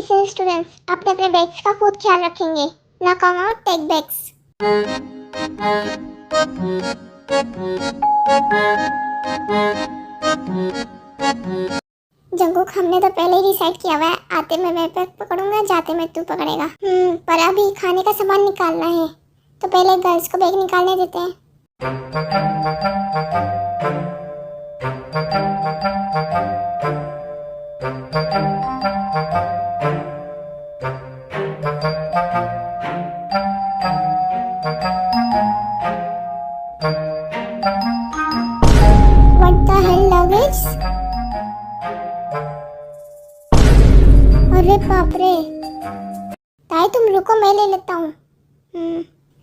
Listen students, अपने अपने bags का खुद ख्याल रखेंगे। ना कम आउट, टेक बैग्स। जंगुक, हमने तो पहले ही डिसाइड किया हुआ है, आते मैं बैग पकड़ूंगा, जाते मैं तू पकड़ेगा। पर अभी खाने का सामान निकालना है, तो पहले गर्ल्स को बैग निकालने देते हैं। What the hell luggage? अरे बाप रे, ताई तुम रुको, मैं ले लेता हूँ।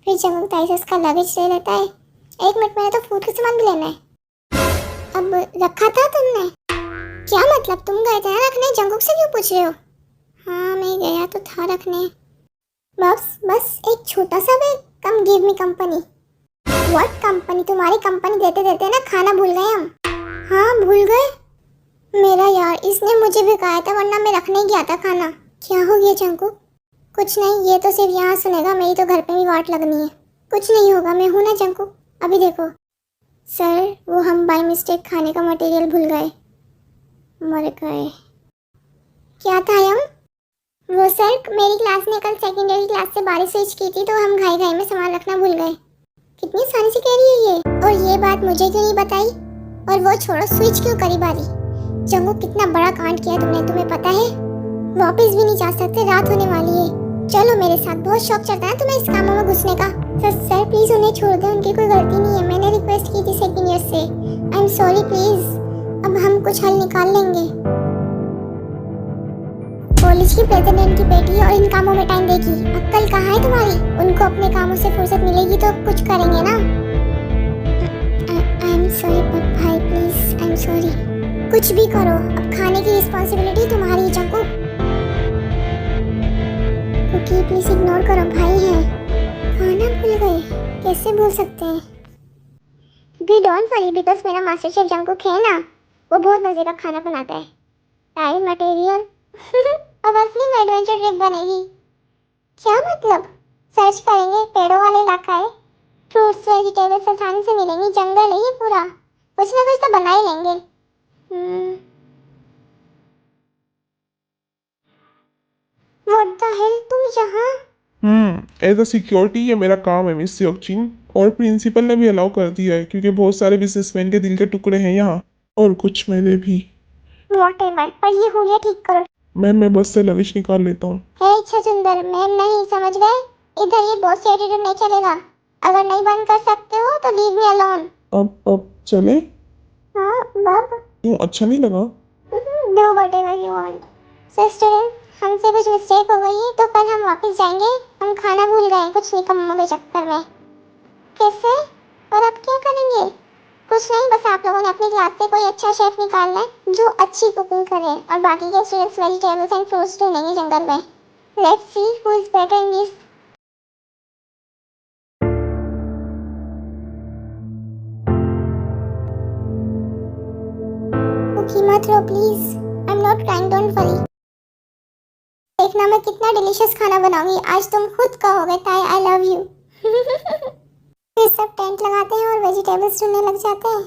फिर जंगुक ताई से उसका लगेज ले लेता है। एक मिनट, मैंने तो फूड का सामान भी लेना है। अब रखा था तुमने? क्या मतलब, तुम गए थे ना रखने? जंगुक से क्यों पूछ रहे हो? हाँ, मैं गया तो था रखने। बस एक छोटा सा bag, come give me company. What company? तुम्हारी कंपनी देते देते ना खाना भूल गए हम। हाँ, भूल गए? मेरा यार, इसने मुझे भी कहा था, वरना मैं रखने गया था खाना। क्या हो गया जंगुक? कुछ नहीं, ये तो सिर्फ यहाँ सुनेगा, मेरी तो घर पे भी वाट लगनी है। कुछ नहीं होगा, मैं हूँ ना जंगुक। अभी देखो सर, वो हम बाय मिस्टेक खाने का मटेरियल भूल गए, मर गए। क्या था हम? वो सर, मेरी क्लास ने कल सेकेंडरी क्लास से बारिश स्विच की थी, तो हम घाई घाई में सामान रखना भूल गए। कितनी सारी सी कह रही है ये, और ये बात मुझे क्यों नहीं बताई? और वो छोड़ो, स्विच क्यों करी बारी? जंगुक, कितना बड़ा कांड किया तुमने, तुम्हें पता है? वापस भी नहीं जा सकते, रात होने वाली है। चलो मेरे साथ, बहुत शौक चढ़ता है तुम्हें इस कामों में घुसने का। सर प्लीज उन्हें छोड़ दे, उनकी कोई गलती नहीं है, मैंने रिक्वेस्ट की थी सेकंड ईयर से। आई एम सॉरी प्लीज, अब हम कुछ हल निकाल लेंगे। कॉलेज की प्रेसिडेंट की बेटी और इन कामों में टाइम देगी, अक्ल कहाँ है तुम्हारी? उनको अपने कामों से फुर्सत मिलेगी तो कुछ करेंगे ना। आई एम सॉरी भाई, प्लीज आई एम सॉरी। कुछ भी करो, अब खाने की रिस्पॉन्सिबिलिटी तुम्हारी है जंगुक। ओके प्लीज इग्नोर करो, भाई है। खाना भूल गए, कैसे भूल सकते हैं? बी डोंट वरी, बिकॉज मेरा मास्टर शेफ जंगुक है ना, वो बहुत मजे का खाना बनाता है। टाइम मटेरियल अब असली में एडवेंचर ट्रिप बनेगी। क्या मतलब? सर्च करेंगे, पेड़ों वाला इलाका है, फ्रूट्स वेजिटेबल्स आसानी से मिलेंगी, जंगल है ये पूरा, कुछ ना कुछ तो बना ही लेंगे। व्हाट द हेल, तुम यहाँ? एज अ सिक्योरिटी ये मेरा काम है मिस योकचिन, और प्रिंसिपल ने भी अलाउ कर दिया है क्योंकि बहुत सारे बिजनेसमैन के दिल के टुकड़े हैं यहाँ, और कुछ मेरे भी। व्हाटएवर, पर ये हुलिया ठीक करो। मैं बस से लगेज निकाल लेता हूँ। हे इच्छा सुंदर, मैम नहीं समझ गए? इधर ये बॉस से एटीट्यूड नहीं चलेगा। अगर नहीं बंद कर सकते हो तो लीव मी अलोन। अब चले? हाँ बब, क्यों, अच्छा नहीं लगा? Do whatever you want. Sister, हमसे कुछ मिस्टेक हो गई है तो कल हम वापस जाएंगे। हम खाना भूल गए कुछ निकम्मों के चक्कर में। कैसे? और अब क्या करेंगे? कुछ नहीं, बस आप लोगों ने अपनी क्लास से कोई अच्छा शेफ निकालना है जो अच्छी कुकिंग करे, और बाकी के स्टूडेंट्स वेजिटेबल्स एंड फ्रूट्स ढूंढेंगे जंगल में। Let's see who is better in this. Kookie मत रो please, I am not trying, don't worry. देखना मैं कितना डिलीशियस खाना बनाऊंगी, आज तुम खुद कहोगे ताई आई लव यू। फिर सब टेंट लगाते हैं और वेजिटेबल्स ढूंढने लग जाते हैं।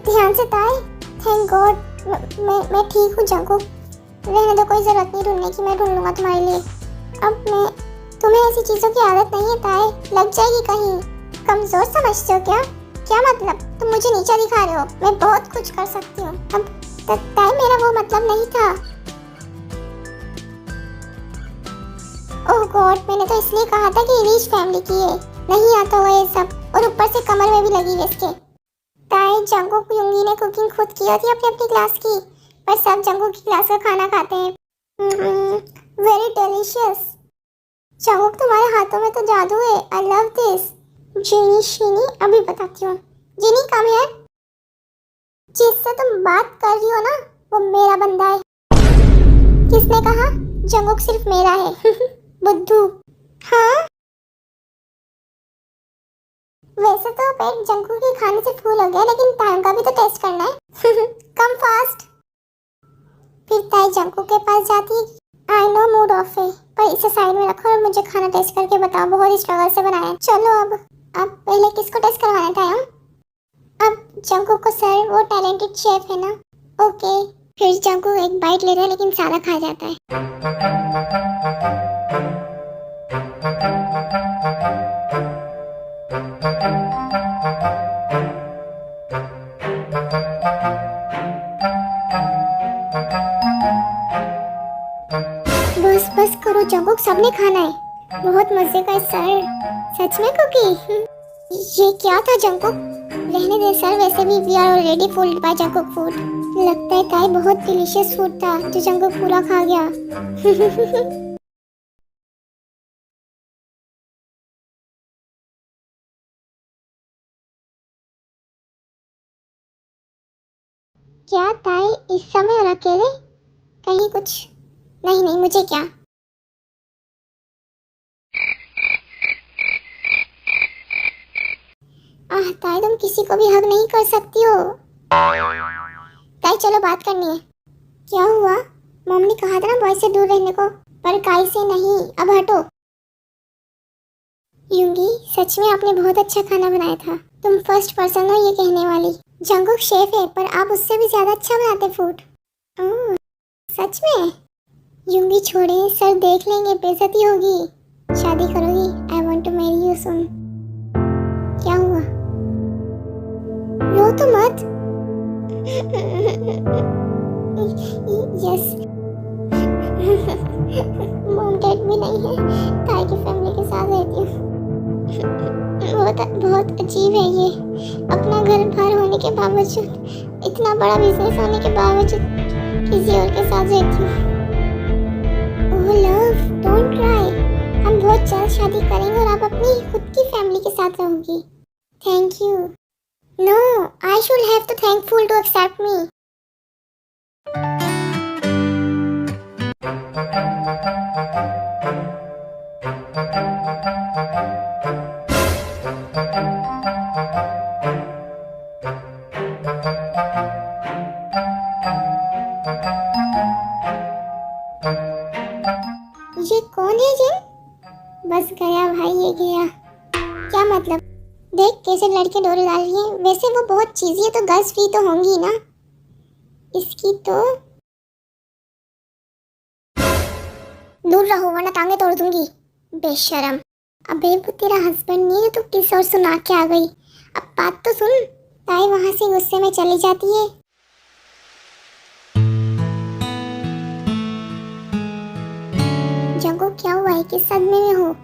ध्यान से ताई, थैंक गॉड मैं ठीक हूँ जंगुक। रहने दो, कोई जरूरत नहीं ढूंढने की, मैं ढूंढ लूंगा तुम्हारे लिए। अब मैं, तुम्हें ऐसी चीजों की आदत नहीं है ताई, लग जाएगी कहीं। कमजोर समझते हो क्या? क्या मतलब, तुम मुझे नीचा दिखा रहे हो? मैं बहुत कुछ कर सकती हूँ। अब ताई, मेरा वो मतलब नहीं था। ओह गॉड, मैंने तो इसलिए कहा था कि रिच फैमिली की है, नहीं आता हुआ ये सब, और ऊपर से कमर में भी लगी है इसके। ताई, जंगुक युंगी ने कुकिंग खुद की थी अपनी अपनी क्लास की, पर सब जंगुक की क्लास का खाना खाते हैं। Very delicious. जंगुक, तुम्हारे हाथों में तो जादू है, आई लव दिस। जीनी शीनी, अभी बताती हूँ। जीनी कम है, जिससे तुम बात कर रही हो ना, वो मेरा बंदा है। किसने कहा? जंगकुक सिर्फ मेरा है। बुद्धू। हाँ, वैसे तो पेट जंगकुक के खाने से फूल हो गया, लेकिन टाइम का भी तो टेस्ट करना है। Come fast. फिर ताई जंगकुक के पास जाती। आई नो मूड ऑफ है, पर इसे साइड में रखो और मुझे खाना टेस्ट करके बताओ, बहुत स्ट्रगल से बनाया है। चलो अब पहले किसको टेस्ट करवाना था हम? अब जंगकुक को सर, वो टैलेंटेड शेफ है ना। ओके। फिर जंगकुक एक बाइट लेता है लेकिन सारा खा जाता है। बस बस करो जंगकुक, सबने खाना है। बहुत मजे का है सर। सच में कुकी? ये क्या था जंगकुक? रहने दे सर, वैसे भी we are already fulled by Jungkook food. लगता है ताई बहुत डिलीशियस फूड था जो जंगकुक पूरा खा गया। क्या ताई इस समय और अकेले? कहीं कुछ? नहीं नहीं, मुझे क्या। आह ताई, तुम किसी को भी हग नहीं कर सकती हो। ताई चलो बात करनी है। क्या हुआ? मम्मी ने कहा था ना बॉय से दूर रहने को, पर काई से नहीं। अब हटो। यूंगी, सच में आपने बहुत अच्छा खाना बनाया था। तुम फर्स्ट पर्सन हो ये कहने वाली। जंगकुक शेफ है, पर आप उससे भी ज्यादा अच्छा बनाते फूड। ओह, सच में? यूंगी छोड़े, सर देख लेंगे, बेइज्जती होगी। शादी करोगी? I want to marry you soon. क्या हुआ? रो तो मत। यस। मॉम डैड भी नहीं है, ताई की फैमिली के साथ रहती हूँ। बहुत अजीब है ये। अपना घर बार होने के बावजूद, इतना बड़ा बिजनेस होने के बावजूद किसी और के साथ रहती हूँ। ओह लव, डोंट क्राई। हम बहुत जल्द शादी करेंगे और आप अपनी खुद की फैमिली के साथ रहोगी। Thank you. No, I should have to thankful to accept me. ये कौन है जिन? बस गया भाई, ये गया। क्या मतलब? देख कैसे लड़के डोरे डाल रही है। वैसे वो बहुत चीजी है तो गर्ल्स फ्री तो होंगी ना। इसकी तो दूर रहो वरना टांगे तोड़ दूंगी। बेशरम। अबे वो तेरा हस्बैंड नहीं है तो किस और सुना के आ गई। अब बात तो सुन। ताई वहां से गुस्से में चली जाती है। जंगो क्या हुआ है? किस सदमे में हो?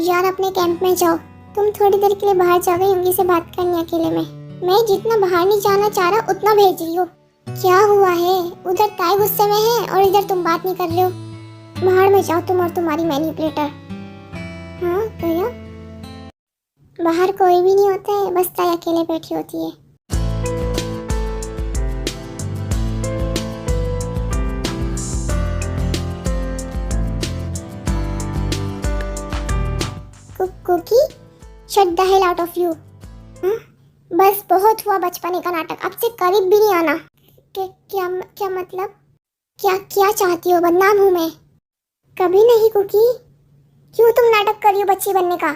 यार अपने कैंप में जाओ। तुम थोड़ी देर के लिए बाहर जाओगे यूंगी से बात करनी अकेले में। मैं जितना बाहर नहीं जाना चाह रहा उतना भेज रही हो। क्या हुआ है? उधर ताई गुस्से में है और इधर तुम बात नहीं कर रहे हो। बाहर में जाओ तुम और तुम्हारी मैनिपुलेटर। हाँ गया। बाहर कोई भी नहीं होता है, बस ताई अकेले बैठी होती है। Cookie, shut the hell out of you. बस बहुत हुआ बचपने का नाटक, अब से करीब भी नहीं आना। क्या मतलब? क्या चाहती हो? बदनाम हूँ मैं? कभी नहीं कुकी। क्यों तुम नाटक कर रही हो बच्ची बनने का?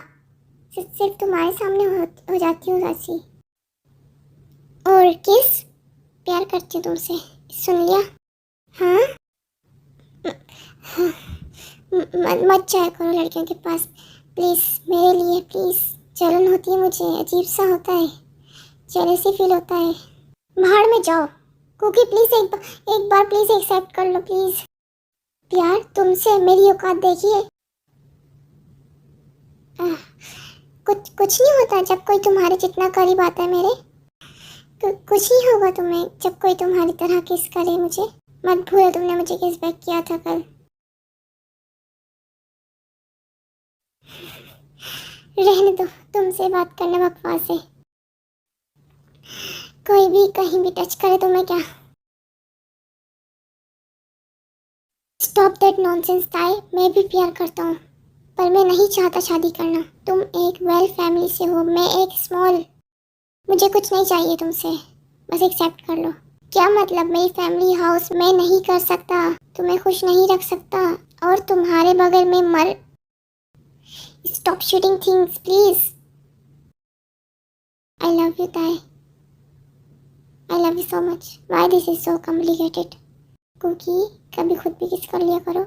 सिर्फ तुम्हारे सामने हो जाती हूँ ऐसी। और किस? प्यार करती हूँ तुमसे, सुन लिया? हाँ? मत जाया करो लड़कियों के पास प्लीज, मेरे लिए प्लीज। जलन होती है मुझे, अजीब सा होता है, जेलसी फील होता है। बाहर में जाओ। कुकी प्लीज एक बार प्लीज एक्सेप्ट कर लो प्लीज। प्यार तुमसे मेरी औकात देखिए। कुछ नहीं होता जब कोई तुम्हारे जितना करीब आता है मेरे। कुछ नहीं होगा तुम्हें जब कोई तुम्हारी तरह किस करे मुझे। मत भूलो तुमने मुझे किस बैक किया था कल। रहने दो, तुमसे बात करना बकवास है। कोई भी कहीं भी टच करे तो मैं क्या? स्टॉप दैट नॉनसेंस ताई, मैं भी प्यार करता हूँ पर मैं नहीं चाहता शादी करना। तुम एक वेल फैमिली से हो, मैं एक स्मॉल। मुझे कुछ नहीं चाहिए तुमसे, बस एक्सेप्ट कर लो। क्या मतलब मेरी फैमिली हाउस मैं नहीं कर सकता, तुम्हें खुश नहीं रख सकता और तुम्हारे बगल में मर। Stop shooting things please. I love you Tae, I love you so much. Why this is so complicated? Kookie, कभी खुद भी किस कर लिया करो।